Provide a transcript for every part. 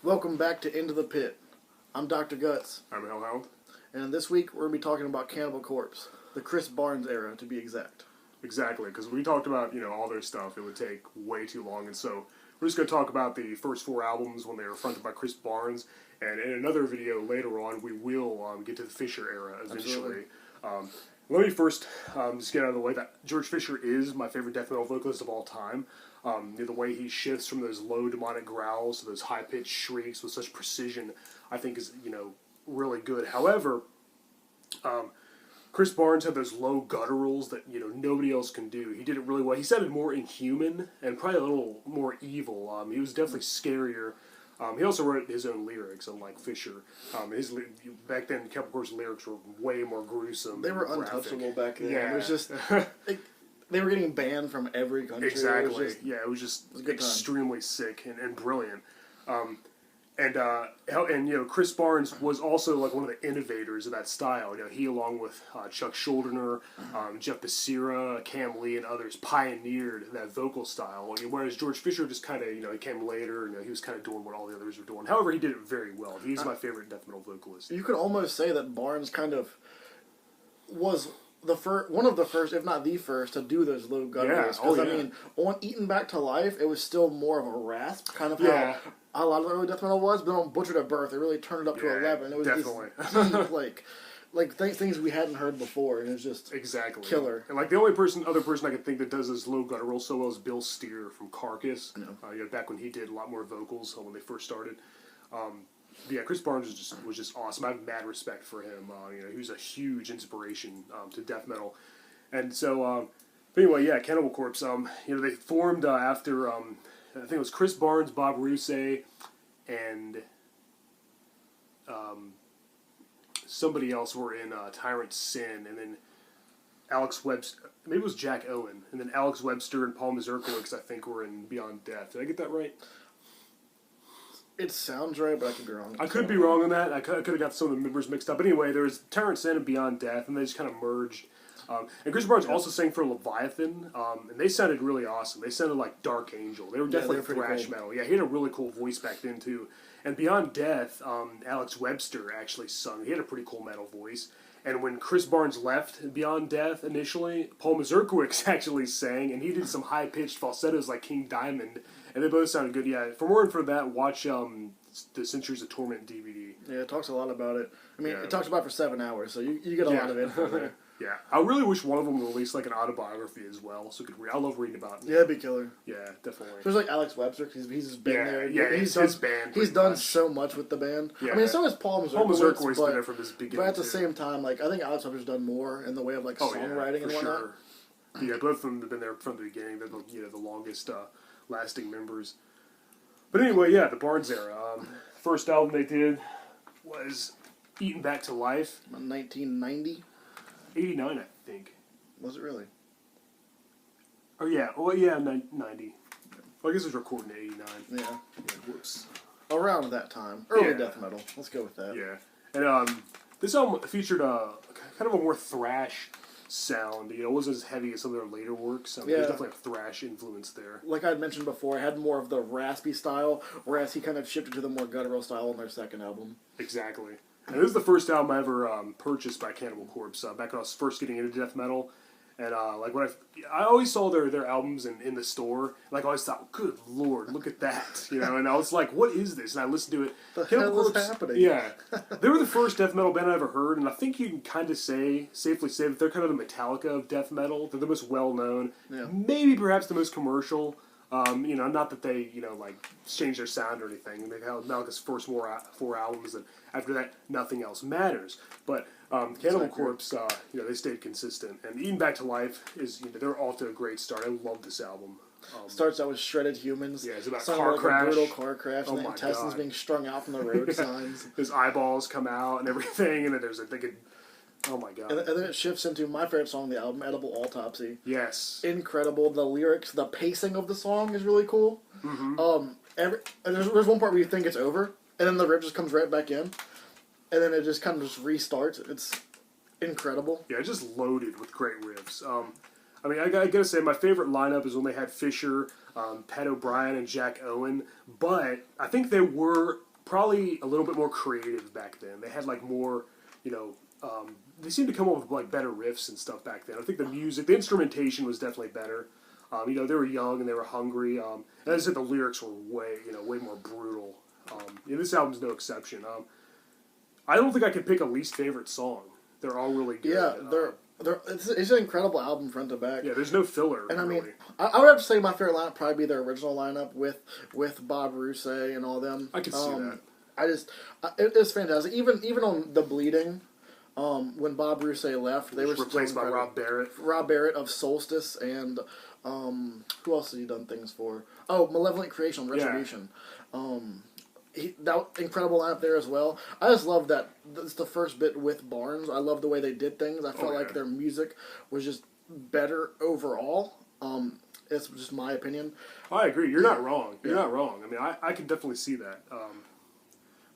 Welcome back to Into the Pit. I'm Dr. Guts, I'm Hellhound. and this week we're going to be talking about Cannibal Corpse, the Chris Barnes era to be exact. Exactly, because we talked about, all their stuff. It would take way too long, and so we're just going to talk about the first four albums when they were fronted by Chris Barnes, and in another video later on, we will get to the Fisher era eventually. Let me first just get out of the way that George Fisher is my favorite death metal vocalist of all time. The way he shifts from those low demonic growls to those high-pitched shrieks with such precision, I think is, really good. However, Chris Barnes had those low gutturals that, nobody else can do. He did it really well. He sounded more inhuman and probably a little more evil. He was definitely scarier. He also wrote his own lyrics, unlike Fisher. Back then, Cannibal Corpse lyrics were way more gruesome. They were untouchable back then. Yeah. It was just... they were getting banned from every country. Exactly. It was just extremely sick and brilliant. Chris Barnes was also like one of the innovators of that style. He, along with Chuck Schuldiner, Jeff Becerra, Cam Lee, and others, pioneered that vocal style. Whereas George Fisher just kind of, he came later, and he was kind of doing what all the others were doing. However, he did it very well. He's my favorite death metal vocalist. You could almost say that Barnes kind of was one of the first, if not the first, to do those low gutturals. Because on Eaten Back to Life, it was still more of a rasp, kind of how a lot of the early death metal was. But on Butchered at Birth, it really turned it up to 11. It was deep, like things we hadn't heard before, and it was just killer. And the only other person I could think that does this low guttural so well is Bill Steer from Carcass. Back when he did a lot more vocals when they first started. Chris Barnes was just awesome. I have mad respect for him. He was a huge inspiration to death metal, and so. But anyway, Cannibal Corpse. They formed after I think it was Chris Barnes, Bob Rousset, and somebody else were in Tyrant Sin, and then Alex Webster. Maybe it was Jack Owen, and then Alex Webster and Paul Mazurkiewicz, I think, were in Beyond Death. Did I get that right? It sounds right, but I could be wrong. I could be wrong on that. I could have got some of the members mixed up. But anyway, there was Tyrant Sin and Beyond Death, and they just kind of merged. And Chris Barnes also sang for Leviathan, and they sounded really awesome. They sounded like Dark Angel. They were definitely thrash metal. Yeah, he had a really cool voice back then, too. And Beyond Death, Alex Webster actually sung. He had a pretty cool metal voice. And when Chris Barnes left Beyond Death initially, Paul Mazurkiewicz actually sang, and he did some high-pitched falsettos like King Diamond, and they both sounded good. Yeah, for more info for that, watch the Centuries of Torment DVD. Yeah, it talks a lot about it. I mean, it talks about it for 7 hours, so you get a lot of info there. Yeah, I really wish one of them would release an autobiography as well, so I love reading about it. Yeah, it'd be killer. Yeah, definitely. There's Alex Webster, because he's just been there. Yeah, he's his band. He's done so much with the band. Yeah. I mean, so has Paul Mazurkiewicz. Paul Mazurkiewicz's been there from his beginning. But at the same time, I think Alex Webster's done more in the way of songwriting and whatnot. Sure. Yeah, both of them have been there from the beginning. They're the longest lasting members. But anyway, the Barnes era. First album they did was Eaten Back to Life. 1990? 89, I think. Was it really? Oh, yeah. Well, yeah, 90. Well, I guess it was recorded in 89. Yeah. Whoops. Around that time. Early death metal. Let's go with that. Yeah. And this album featured kind of a more thrash sound. It wasn't as heavy as some of their later works. There's definitely a thrash influence there. Like I had mentioned before, it had more of the raspy style, whereas he kind of shifted to the more guttural style on their second album. Exactly. And this is the first album I ever purchased by Cannibal Corpse, back when I was first getting into death metal. And when I always saw their albums in the store, I always thought, good Lord, look at that, And I was like, what is this? And I listened to it. The hell is happening? Yeah, they were the first death metal band I ever heard, and I think you can kind of safely say that they're kind of the Metallica of death metal. They're the most well known, maybe perhaps the most commercial. Not that they, changed their sound or anything. They held Metallica's first four albums, and after that, nothing else matters. But Cannibal Corpse, they stayed consistent. And Eaten Back to Life is, they're off to a great start. I love this album. Starts out with Shredded Humans. Yeah, it's about car crash. A brutal car crash, and the intestines being strung out from the road signs. His eyeballs come out and everything, and then there's oh my god. And then it shifts into my favorite song on the album, Edible Autopsy. Yes. Incredible. The lyrics, the pacing of the song is really cool. Mm-hmm. There's one part where you think it's over, and then the riff just comes right back in, and then it just kind of just restarts. It's incredible. Yeah, it's just loaded with great riffs. I gotta say, my favorite lineup is when they had Fisher, Pat O'Brien, and Jack Owen, but I think they were probably a little bit more creative back then. They had like more, you know, they seemed to come up with like better riffs and stuff back then. I think the music, the instrumentation was definitely better. You know, they were young and they were hungry. And as I said, the lyrics were way more brutal. This album's no exception. I don't think I could pick a least favorite song. They're all really good. Yeah, it's an incredible album front to back. Yeah, there's no filler. And really. I mean, I would have to say my favorite lineup probably be their original lineup with Bob Rousset and all them. I can see that. It's fantastic. Even on The Bleeding, when Bob Rousset left, they were replaced by Rob Barrett. Rob Barrett of Solstice and who else has he done things for? Oh, Malevolent Creation, Retribution. That incredible lineup there as well. I just love that it's the first bit with Barnes. I love the way they did things. I felt like their music was just better overall. It's just my opinion. I agree. You're not wrong. You're not wrong. I mean, I can definitely see that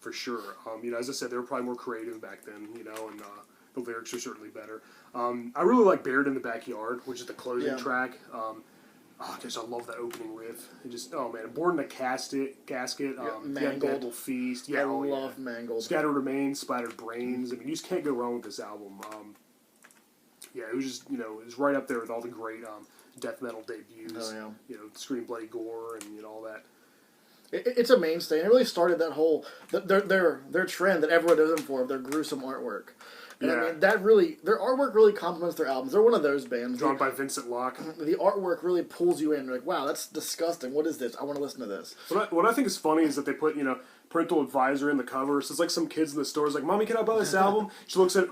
for sure. You know, as I said, they were probably more creative back then. You know, and the lyrics are certainly better. I really like "Buried in the Backyard," which is the closing track. I love that opening riff. It just, man, Born in a Casket, Mangled Feast. Yeah, I love Mangled. Scattered Remains, Splattered Brains. I mean, you just can't go wrong with this album. It was just, it was right up there with all the great death metal debuts. Oh, yeah. You know, Scream Bloody Gore and all that. It's a mainstay. And it really started that whole, their trend that everyone knows them for, of their gruesome artwork. And I mean, their artwork really complements their albums. They're one of those bands. Drawn by Vincent Locke. The artwork really pulls you in. You're like, wow, that's disgusting. What is this? I want to listen to this. What I think is funny is that they put, parental advisor in the cover. So it's like some kids in the store is like, Mommy, can I buy this album? She looks at it,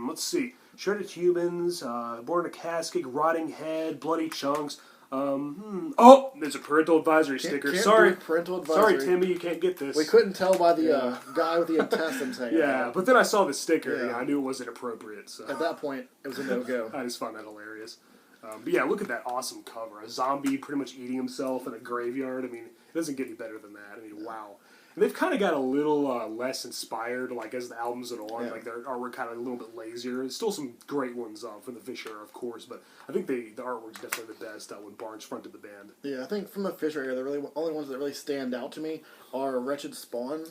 let's see. Shredded Humans, Born in a Casket, Rotting Head, Bloody Chunks. Oh, there's a parental advisory sticker. Sorry, parental advisory. Sorry, Timmy, you can't get this. We couldn't tell by the guy with the intestines hanging out. But then I saw the sticker. Yeah, I knew it wasn't appropriate. So at that point, it was a no-go. I just found that hilarious. But yeah, look at that awesome cover. A zombie pretty much eating himself in a graveyard. I mean, it doesn't get any better than that. I mean, wow. And they've kind of got a little less inspired, like, as the albums went on. Like, their artwork kind of a little bit lazier. There's still some great ones from the Fish era, of course, but I think the artwork's definitely the best when Barnes fronted the band. Yeah, I think from the Fish era, the only ones that really stand out to me are Wretched Spawn.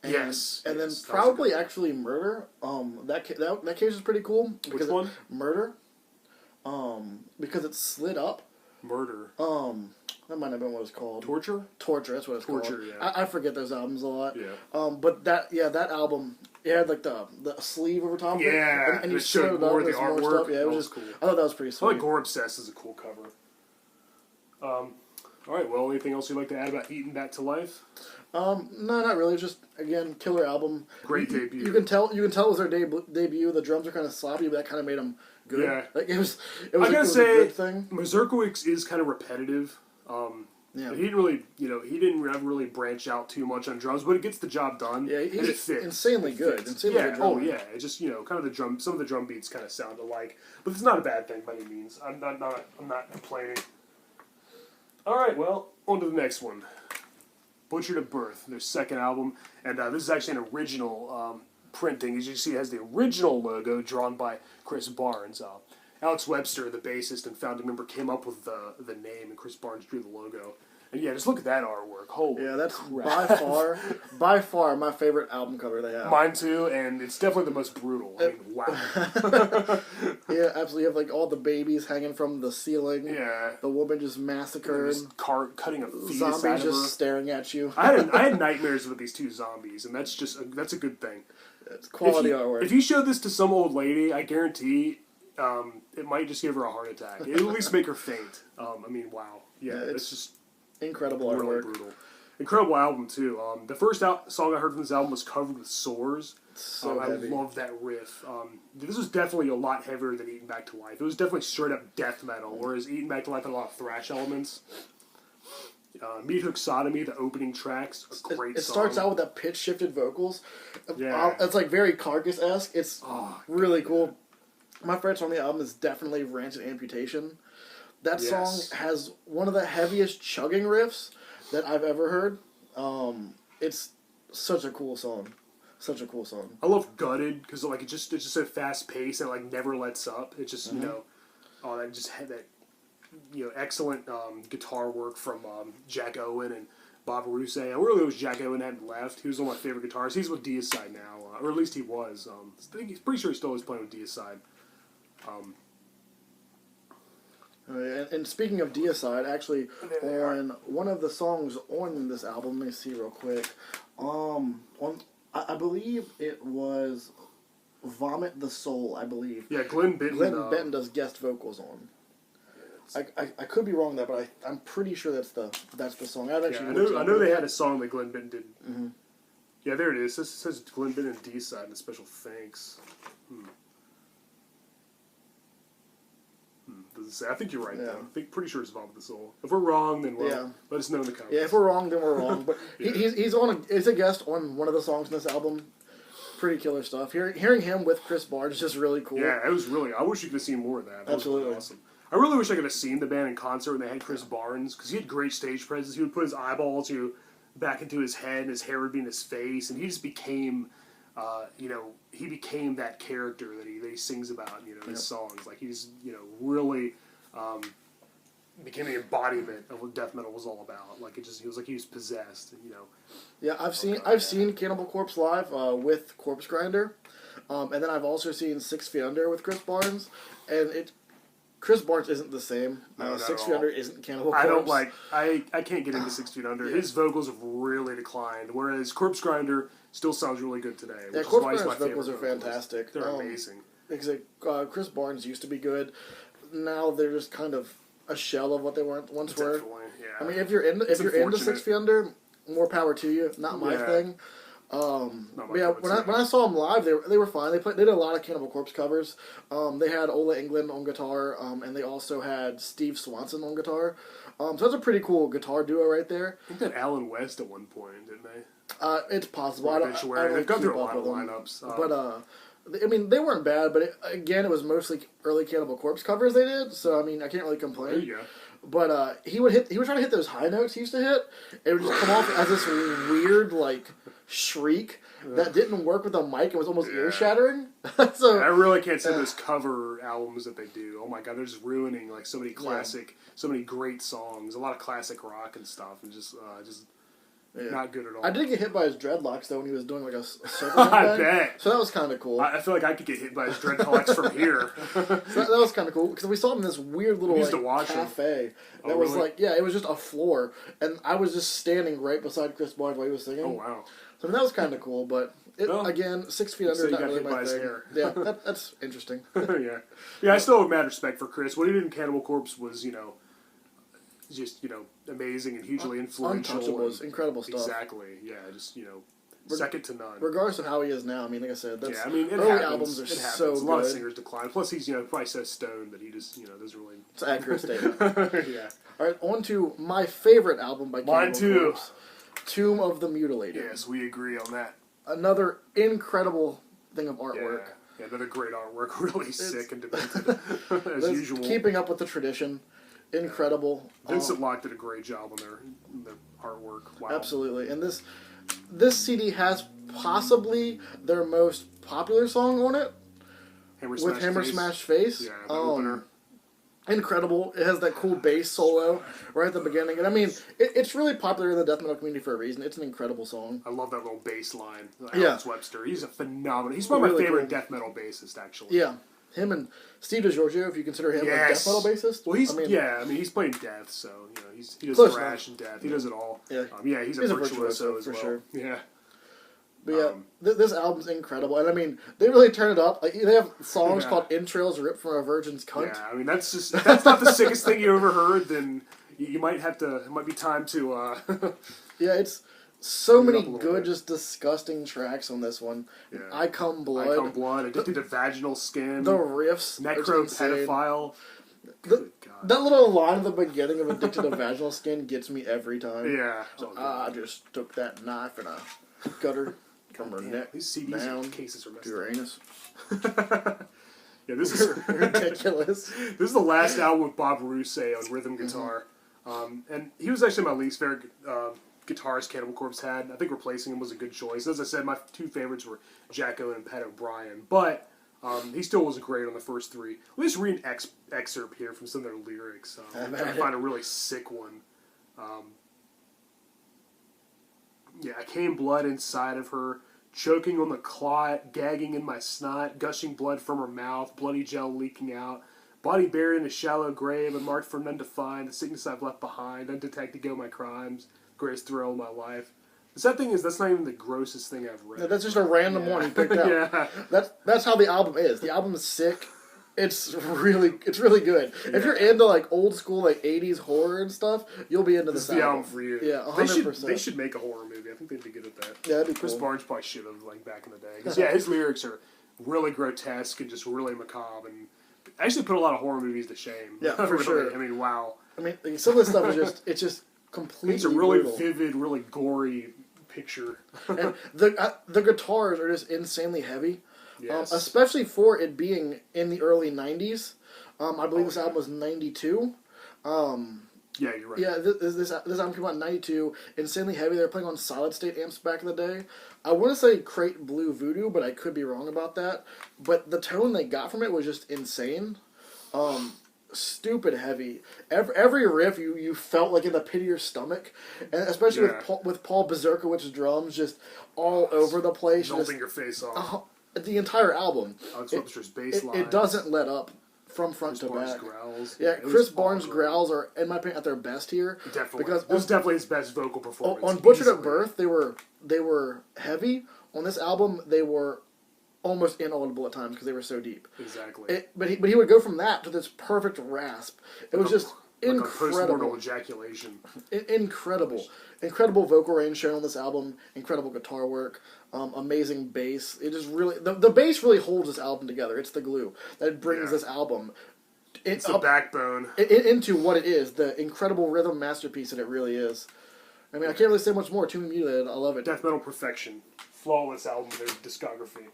And, and then probably actually Murder. That case is pretty cool. Which one? Murder. Because it's slid up. Murder. That might have been what it's called. Torture, that's what it's called. Torture, yeah. I forget those albums a lot. Yeah. But that album, it had like the sleeve over top of it. Yeah. And you showed more of the artwork. More stuff. Yeah, it was just cool. I thought that was pretty sweet. I like Gore Obsessed is a cool cover. All right, well, anything else you'd like to add about Eaten Back to Life? No, not really. Just, again, killer album. Great debut. You can tell it was their debut. The drums are kind of sloppy, but that kind of made them good. Yeah. Like, it was I gotta say, a good thing. Mazurkiewicz is kind of repetitive. Yeah. He didn't really, he didn't ever really branch out too much on drums, but it gets the job done. Yeah, he's and it fits. insanely good. Insanely good drummer. It just, kind of some of the drum beats kind of sound alike, but it's not a bad thing by any means. I'm not complaining. All right, well, on to the next one. Butchered at Birth, their second album, and this is actually an original printing. As you see, it has the original logo drawn by Chris Barnes. Alex Webster, the bassist and founding member, came up with the name, and Chris Barnes drew the logo. And yeah, just look at that artwork. Holy that's crap. by far my favorite album cover they have. Mine too, and it's definitely the most brutal. I mean, wow. Yeah, absolutely. You have like all the babies hanging from the ceiling. Yeah. The woman just massacred. Just cutting a fetus Zombies out of her. just staring at you. I had nightmares with these two zombies, and that's a good thing. It's quality artwork. If you showed this to some old lady, I guarantee it might just give her a heart attack. It'll at least make her faint. I mean, wow. Yeah, it's just incredible really artwork. Brutal. Incredible album, too. The first song I heard from this album was Covered with Sores. So heavy. I love that riff. This was definitely a lot heavier than Eaten Back to Life. It was definitely straight up death metal, whereas Eaten Back to Life had a lot of thrash elements. Meat Hook Sodomy, the opening tracks, a great song. It starts out with that pitch-shifted vocals. Yeah. It's like very Carcass-esque. It's really cool. My favorite song on the album is definitely Rancid Amputation. That song has one of the heaviest chugging riffs that I've ever heard. It's such a cool song. Such a cool song. I love Gutted because like it's just so fast paced and like never lets up. It just that just had that excellent guitar work from Jack Owen and Bob Rouse. I really wish Jack Owen hadn't left. He was one of my favorite guitarists. He's with Deicide now, or at least he was. I think he's pretty sure he still is playing with Deicide. And speaking of Deicide, actually, on one of the songs on this album, let me see real quick. I believe it was "Vomit the Soul." I believe. Yeah, Glenn Benton does guest vocals on. I could be wrong there, but I'm pretty sure that's the song. I know they had a song that Glenn Benton did. Mm-hmm. Yeah, there it is. This says Glenn Benton and Deicide and a special thanks. Doesn't say. I think you're right though. Pretty sure it's Vomit the Soul. If we're wrong, then let us know in the comments. Yeah, if we're wrong, then we're wrong. But he's a guest on one of the songs in this album. Pretty killer stuff. Hearing him with Chris Barnes is just really cool. Yeah, it was really. I wish you could have seen more of that. Absolutely was awesome. I really wish I could have seen the band in concert when they had Chris Barnes, because he had great stage presence. He would put his eyeballs back into his head, and his hair would be in his face, and he just became, he became that character that he sings about, in his songs. Like, he's, really became the embodiment of what death metal was all about. Like, he was like he was possessed, Yeah, I've seen Cannibal Corpse live with Corpse Grinder, and then I've also seen 6 Feet Under with Chris Barnes, and Chris Barnes isn't the same. 6 Feet Under isn't Cannibal Corpse. I can't get into 6 Feet Under. His vocals have really declined, whereas Corpse Grinder still sounds really good today. Yeah, Corpse Grinder's vocals are fantastic. They're amazing. Chris Barnes used to be good. Now they're just kind of a shell of what they once were. Yeah. I mean, if you're into 6 Feet Under, more power to you. Not my thing. When I saw them live, they were fine. They did a lot of Cannibal Corpse covers. They had Ola Englund on guitar, and they also had Steve Swanson on guitar. So that's a pretty cool guitar duo right there. I think that Alan West at one point, didn't they? It's possible. They've gone through a lot of lineups. But I mean, they weren't bad. But it was mostly early Cannibal Corpse covers they did. So I mean, I can't really complain. There you go. But he would try to hit those high notes he used to hit. It would just come off as this weird shriek that didn't work with the mic. It was almost ear shattering. So I really can't stand those cover albums that they do. Oh my god, they're just ruining so many classic, so many great songs. A lot of classic rock and stuff, and just not good at all. I did get hit by his dreadlocks though when he was doing a circle. I bet. So that was kind of cool. I feel like I could get hit by his dreadlocks from here. So that was kind of cool because we saw him in this weird little cafe that was really? it was just a floor, and I was just standing right beside Chris Barnes while he was singing. Oh wow. So that was kind of cool, but again, 6 Feet Under is not really my thing. Yeah, that's interesting. Yeah. I still have mad respect for Chris. What he did in Cannibal Corpse was, just amazing and hugely influential. Untouchables, incredible stuff. Exactly. Yeah, just second to none. Regardless of how he is now, I mean, like I said, it early happens. albums are so good. A lot of singers decline. Plus, he's probably so stoned that he just doesn't really. It's an accurate statement. Yeah. All right, on to my favorite album by Cannibal Corpse. Tomb of the Mutilated. Yes, we agree on that. Another incredible thing of artwork. Yeah, another great artwork. Really sick and demented, as usual. Keeping up with the tradition. Incredible. Vincent Locke did a great job on their artwork. Wow. Absolutely. And this CD has possibly their most popular song on it. Hammer Smash Face. Yeah, the opener. Incredible. It has that cool bass solo right at the beginning. And I mean, it's really popular in the death metal community for a reason. It's an incredible song. I love that little bass line. Alex Webster. He's a phenomenal. He's one of my favorite death metal bassists, actually. Yeah. Him and Steve DiGiorgio, if you consider him a death metal bassist. Well, he's playing death, so he does thrash and death. He does it all. Yeah, he's a virtuoso as for well. Sure. Yeah. But this album's incredible, and I mean, they really turn it up. Like, they have songs called "Entrails Ripped from a Virgin's Cunt." Yeah, I mean if that's not the sickest thing you ever heard, then you might have to. It might be time to. Yeah, it's so many good, just disgusting tracks on this one. Yeah. I Come Blood, Addicted to Vaginal Skin, the riffs, Necro Pedophile. That little line at the beginning of Addicted to Vaginal Skin gets me every time. Yeah. So, I just took that knife and I cut her from her neck these CDs down cases are messed to her anus. Yeah, this is ridiculous. This is the last album with Bob Rouse on rhythm guitar, and he was actually my least favorite guitarist Cannibal Corpse had. I think replacing him was a good choice. As I said, my two favorites were Jack Owen and Pat O'Brien, but he still wasn't great on the first three. Let me just read an excerpt here from some of their lyrics. I find a really sick one. I came blood inside of her, choking on the clot, gagging in my snot, gushing blood from her mouth, bloody gel leaking out. Body buried in a shallow grave, and marked for none to find. The sickness I've left behind, undetected go my crimes, greatest thrill of my life. The sad thing is, that's not even the grossest thing I've read. Yeah, that's just a random one he picked out. That's how the album is. The album is sick. It's really good. Yeah. If you're into like old school like 80s horror and stuff, you'll be into this album. The album for you. Yeah, 100%. They should make a horror movie. I think they'd be good at that. Yeah, that'd be cool. Chris Barnes probably should have, like, back in the day. Because his lyrics are really grotesque and just really macabre, and actually put a lot of horror movies to shame. Yeah, for really. sure. I mean, wow. I mean, some of this stuff is just completely It's a really brutal. vivid, really gory picture. And the guitars are just insanely heavy. Yes. Especially for it being in the early 90s. I believe this album was 92. Yeah, you're right. Yeah, this album came out in 92. Insanely heavy. They were playing on solid state amps back in the day. I want to say Crate Blue Voodoo, but I could be wrong about that. But the tone they got from it was just insane. Stupid heavy. Every riff you felt like in the pit of your stomach, and especially with Paul Berserkowicz's drums just all over the place, melting your face off. The entire album. Alex Webster's bass line. It doesn't let up from front Chris to Barnes' back. growls. Yeah, Chris Barnes' growls are, in my opinion, at their best here. Definitely. Because this is definitely his best vocal performance. On Butchered at Birth, they were heavy. On this album, they were almost inaudible at times because they were so deep. Exactly. But he would go from that to this perfect rasp. It was just incredible. Post-mortal ejaculation. Incredible vocal range shown on this album. Incredible guitar work. Amazing bass. It just really the bass really holds this album together. It's the glue that brings this album. It's the backbone into what it is. The incredible rhythm masterpiece that it really is. I mean, I can't really say much more. Too mutilated. I love it. Death metal perfection. Flawless album. Their discography.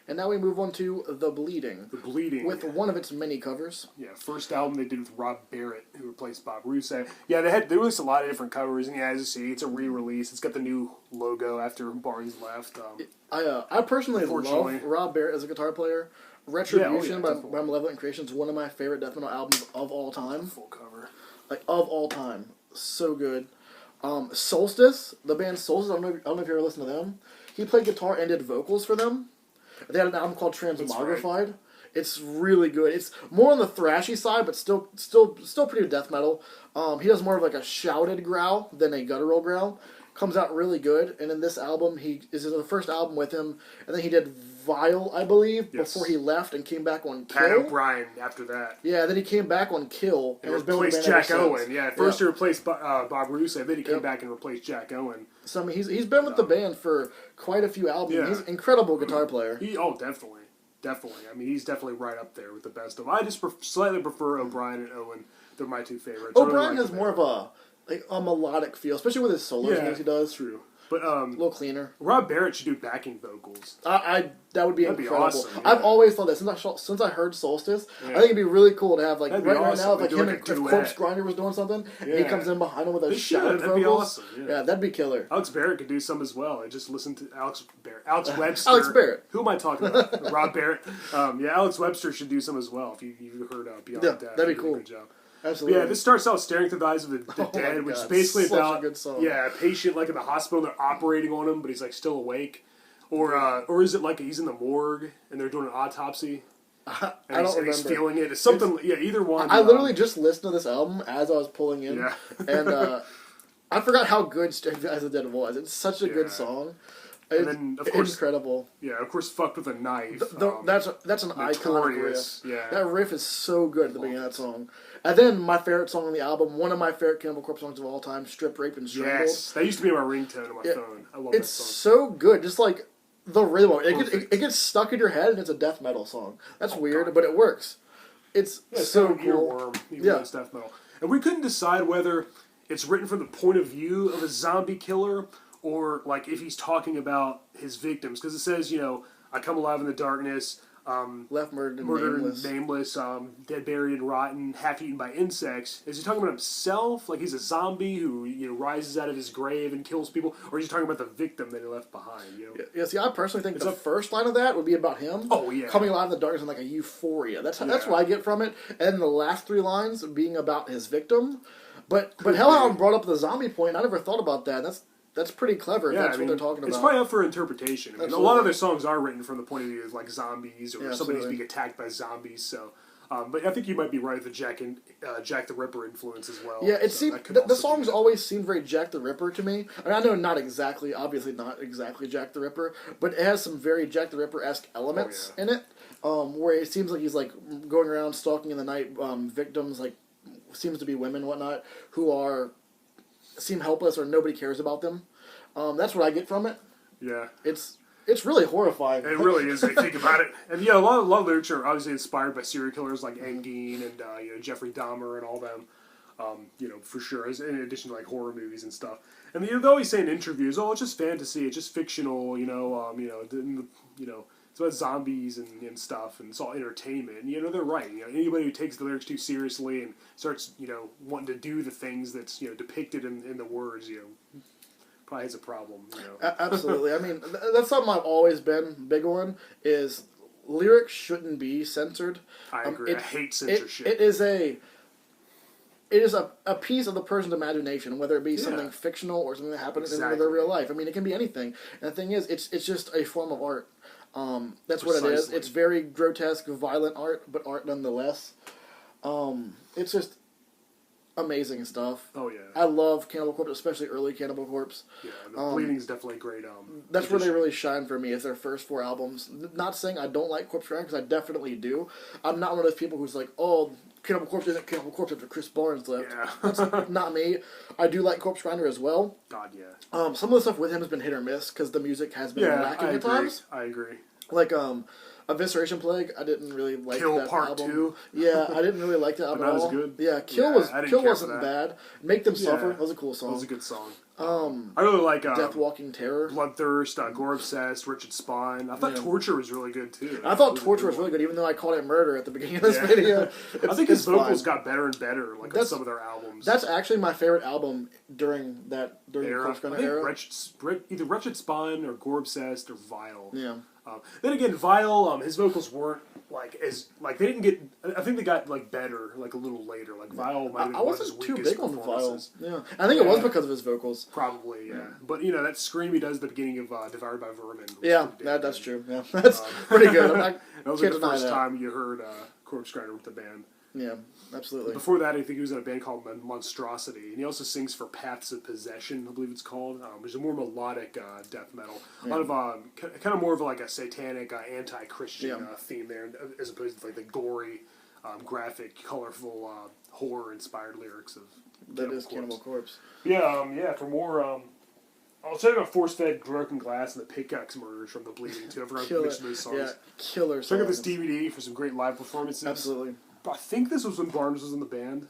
And now we move on to The Bleeding. The Bleeding. With one of its many covers. Yeah, first album they did with Rob Barrett, who replaced Bob Rousset. Yeah, they released a lot of different covers, and as you see, it's a re-release. It's got the new logo after Barnes left. I personally love Rob Barrett as a guitar player. Retribution by Malevolent Creation is one of my favorite death metal albums of all time. Full cover. Like, of all time. So good. Solstice, the band Solstice, I don't know if you ever listened to them. He played guitar and did vocals for them. They had an album called Transmogrified. Right. It's really good. It's more on the thrashy side, but still pretty death metal. He does more of like a shouted growl than a guttural growl. Comes out really good. And in this album, this is the first album with him. And then he did Vile, I believe, before he left and came back on Kill. Pat O'Brien after that. Yeah, then he came back on Kill and replaced Jack Owen. Yeah, first he replaced Bob Rousset, then he came back and replaced Jack Owen. So I mean, he's been with the band for quite a few albums. Yeah. He's an incredible guitar player. Definitely. I mean, he's definitely right up there with the best of them. I just slightly prefer O'Brien and Owen. They're my two favorites. O'Brien has more of a melodic feel, especially with his solos he does. True. But a little cleaner. Rob Barrett should do backing vocals. That would be incredible. Awesome, yeah. I've always thought that since I heard Solstice. I think it'd be really cool to have like right now, like him and if Corpse Grinder was doing something, and he comes in behind him with a shouted vocals. That'd be awesome. Yeah, that'd be killer. Alex Barrett could do some as well. I just listened to Alex Webster. Alex Barrett. Who am I talking about? Rob Barrett. Alex Webster should do some as well. If you've heard Beyond Death, that'd be cool. Good job. Absolutely. Yeah, this starts out Staring Through the Eyes of the Dead, which is basically about a patient like in the hospital, they're operating on him, but he's like still awake. Or is it like he's in the morgue and they're doing an autopsy? I don't remember. He's feeling it. It's something, either one. I literally just listened to this album as I was pulling in. Yeah. And I forgot how good Staring Through the Eyes of the Dead was. It's such a good song. And then, of course, incredible. Yeah, of course, Fucked with a Knife. That's an iconic riff. Yeah. That riff is so good at the beginning of that song. And then my favorite song on the album, one of my favorite Cannibal Corpse songs of all time, Strip, Rape, and Strangled. Yes, that used to be my ringtone on my phone. I love that song. It's so good, just like the rhythm. It gets stuck in your head, and it's a death metal song. That's weird, but it works. It's so cool. Earworm, even though it's death metal. And we couldn't decide whether it's written from the point of view of a zombie killer or like if he's talking about his victims, because it says, I come alive in the darkness, left murdered and nameless, dead, buried, and rotten, half eaten by insects. Is he talking about himself, like he's a zombie who rises out of his grave and kills people, or is he talking about the victim that he left behind? Yeah. See, I personally think the first line of that would be about him. Oh yeah, coming alive in the darkness and like a euphoria. That's what I get from it. And then the last three lines being about his victim. But Hellhound brought up the zombie point. I never thought about that. that's pretty clever. If that's what they're talking about. It's probably up for interpretation. I mean, a lot of their songs are written from the point of view of like zombies or somebody's being attacked by zombies. So, but I think you might be right with the Jack the Ripper influence as well. Yeah, it seemed the songs always seemed very Jack the Ripper to me. I mean, I know obviously not exactly Jack the Ripper, but it has some very Jack the Ripper-esque elements in it, where it seems like he's like going around stalking in the night victims, like seems to be women and whatnot, who seem helpless or nobody cares about them. That's what I get from it. Yeah, it's really horrifying. It really is if you think about it. And yeah, a lot of lyrics are obviously inspired by serial killers like Ed Gein and Jeffrey Dahmer and all them. For sure. In addition to like horror movies and stuff. And they always say in interviews, "Oh, it's just fantasy. It's just fictional. It's about zombies and stuff, and it's all entertainment." And they're right. Anybody who takes the lyrics too seriously and starts wanting to do the things that's depicted in the words, probably has a problem. Absolutely. I mean, that's something I've always been big on, is lyrics shouldn't be censored. I agree. I hate censorship. It is a piece of the person's imagination, whether it be something fictional or something that happened in their real life. I mean, it can be anything. And the thing is, it's just a form of art. That's what it is. It's very grotesque, violent art, but art nonetheless. It's just amazing stuff. Oh yeah, I love Cannibal Corpse, especially early Cannibal Corpse. Yeah, the Bleeding's definitely great. That's where they really shine for me. Is their first 4 albums. Not saying I don't like Corpse Grinder, because I definitely do. I'm not one of those people who's like, oh, Cannibal Corpse isn't Cannibal Corpse after Chris Barnes left. Yeah. That's not me. I do like Corpse Grinder as well. God, yeah. Some of the stuff with him has been hit or miss because the music has been lacking at times. I agree. Like Evisceration Plague, I didn't really like Kill that Part album. 2. Yeah, I didn't really like that album at all. Good. Yeah, Kill wasn't bad. Make Them Suffer, that was a cool song. That was a good song. I really like Death Walking Terror, Bloodthirst, Gore Obsessed, Wretched Spine. I thought Torture was really good too. I thought Torture was really good, even though I called it murder at the beginning of this video. I think his vocals got better and better, like on some of their albums. That's actually my favorite album during the Corpse Grinder era. Either Wretched Spine or Gore Obsessed or Vile. Yeah. Then again, Vile, his vocals weren't they didn't get. I think they got better a little later. Vile might have been I wasn't one of his too weakest big on performances. Vile. Yeah, I think it was because of his vocals. Probably, yeah. But that scream he does at the beginning of Devoured by Vermin. Yeah, that's true. Yeah, that's pretty good. That was the first time you heard Corpse Grinder with the band. Yeah, absolutely. Before that, I think he was in a band called Monstrosity, and he also sings for Paths of Possession, I believe it's called, which is a more melodic death metal. A lot of kind of more of a satanic, anti-Christian theme there, as opposed to the gory, graphic, colorful, horror-inspired lyrics of Cannibal Corpse. Yeah. For more. I'll tell you about Force-Fed Broken Glass and the Pickaxe Murders from the Bleeding too. I forgot to mention those songs. Yeah, killer songs. Check out this DVD for some great live performances. Absolutely. I think this was when Barnes was in the band,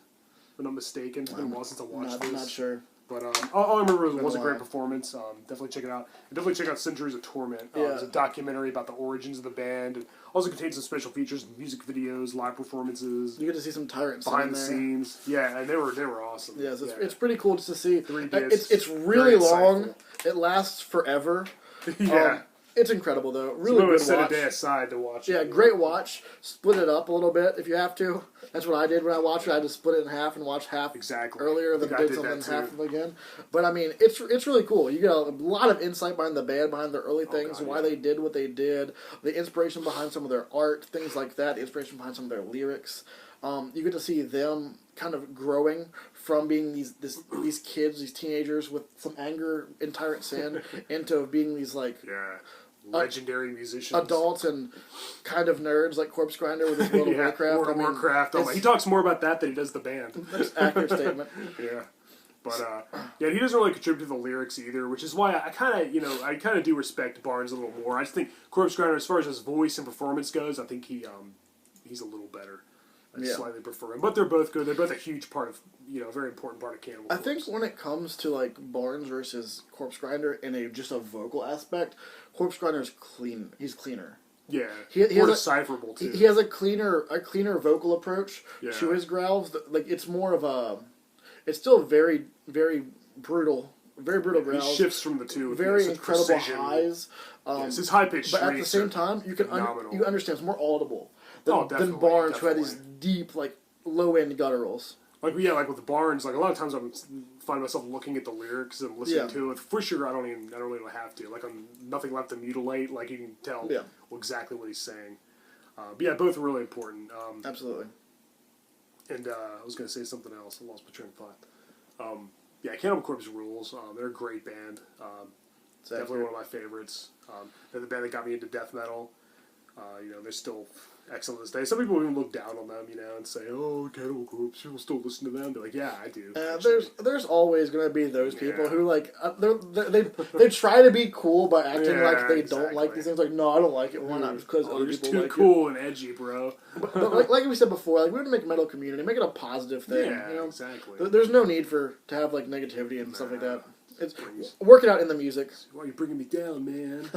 if I'm not mistaken. It's been a while since I watched this. I'm not sure. But all I remember was a great performance. Definitely check it out. And definitely check out Centuries of Torment. It's a documentary about the origins of the band. And also contains some special features, music videos, live performances. You get to see some tyrants behind the scenes. Yeah, and they were awesome. Yeah, it's pretty cool just to see. 3 discs, it's really long. It lasts forever. Yeah. It's incredible, though. Really good watch. Set a day aside to watch it. Yeah, great watch. Split it up a little bit if you have to. That's what I did when I watched it. I just split it in half and watched half earlier, then did something half again. But, I mean, it's really cool. You get a lot of insight behind the band, behind their early things, why they did what they did, the inspiration behind some of their art, things like that, the inspiration behind some of their lyrics. You get to see them kind of growing from being these kids, these teenagers with some anger and tyrant sin, into being these legendary musicians, adults, and kind of nerds like Corpse Grinder with his World of Warcraft. World of Warcraft. He talks more about that than he does the band. That's an accurate statement. Yeah. But he doesn't really contribute to the lyrics either, which is why I kind of do respect Barnes a little more. I just think Corpse Grinder, as far as his voice and performance goes, I think he's a little better. I slightly prefer him, but they're both good. They're both a huge part of, a very important part of Cannibal Corpse. I think when it comes to Barnes versus Corpse Grinder in just a vocal aspect, Corpse Grinder's clean. He's cleaner. Yeah, he more decipherable too. He has a cleaner vocal approach to his growls. It's more of a. It's still very, very brutal. Very brutal growls. He shifts from the two. Very incredible precision. Highs. It's his high pitched. But at the same time, you understand it's more audible than Barnes, who had these deep, low end gutturals. Like with the Barnes, like a lot of times I'm find myself looking at the lyrics and listening to it. For sure, I don't even have to. Like on Nothing Left to Mutilate, like you can tell exactly what he's saying. But yeah, both are really important. Absolutely. And I was going to say something else. I lost my train of thought. Yeah, Cannibal Corpse rules. They're a great band. Definitely one of my favorites. They're the band that got me into death metal. They're still excellent this day. Some people even look down on them, and say, "Oh, Cannibal Corpse, people still listen to them." They're like, "Yeah, I do." There's always going to be those people who like they try to be cool by acting like they don't like these things. Like, no, I don't like it. Why not? Because other people too like cool and edgy, bro. But like we said before, like we want to make a metal community, make it a positive thing. Yeah, exactly. There's no need to have like negativity and stuff like that. It's work it out in the music. Why are you bringing me down, man?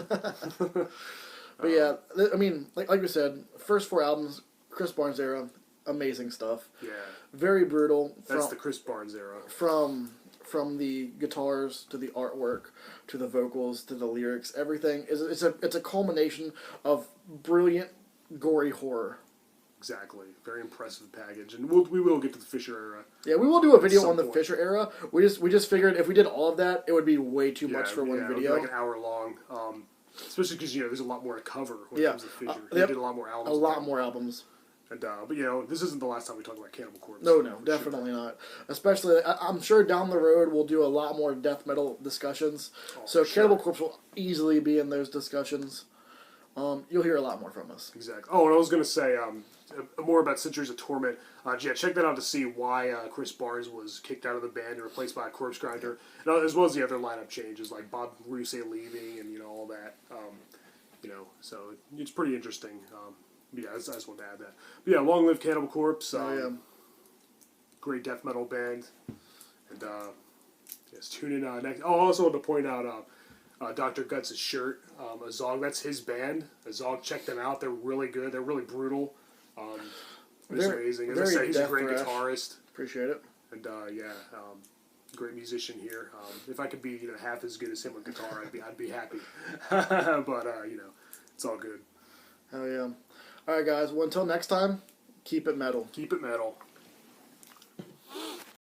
But yeah, I mean, like we said, first 4 albums, Chris Barnes era, amazing stuff. Yeah. Very brutal. That's the Chris Barnes era. From the guitars to the artwork to the vocals to the lyrics, everything it's a culmination of brilliant, gory horror. Exactly. Very impressive package, and we will get to the Fisher era. Yeah, we will do a video on the Fisher era. We just figured if we did all of that, it would be way too much for one video. It would be like an hour long. Especially because there's a lot more to cover when it comes to Fisher. They did a lot more albums. A lot more albums. And but this isn't the last time we talk about Cannibal Corpse. No, definitely not. Especially, I'm sure down the road we'll do a lot more death metal discussions. So Cannibal Corpse will easily be in those discussions. You'll hear a lot more from us. Exactly. Oh, and I was going to say more about Centuries of Torment. Check that out to see why Chris Barnes was kicked out of the band and replaced by a corpse grinder, and as well as the other lineup changes like Bob Rousey leaving and all that. So it's pretty interesting. I just wanted to add that. But yeah, long live Cannibal Corpse. Great death metal band, and yes, tune in next. Oh, I also wanted to point out Dr. Guts' shirt, Azog. That's his band. Azog, check them out. They're really good. They're really brutal. It's amazing. As I say, he's a great guitarist. Appreciate it. And great musician here. If I could be half as good as him on guitar, I'd be happy. But it's all good. Hell yeah! All right, guys. Well, until next time, keep it metal. Keep it metal.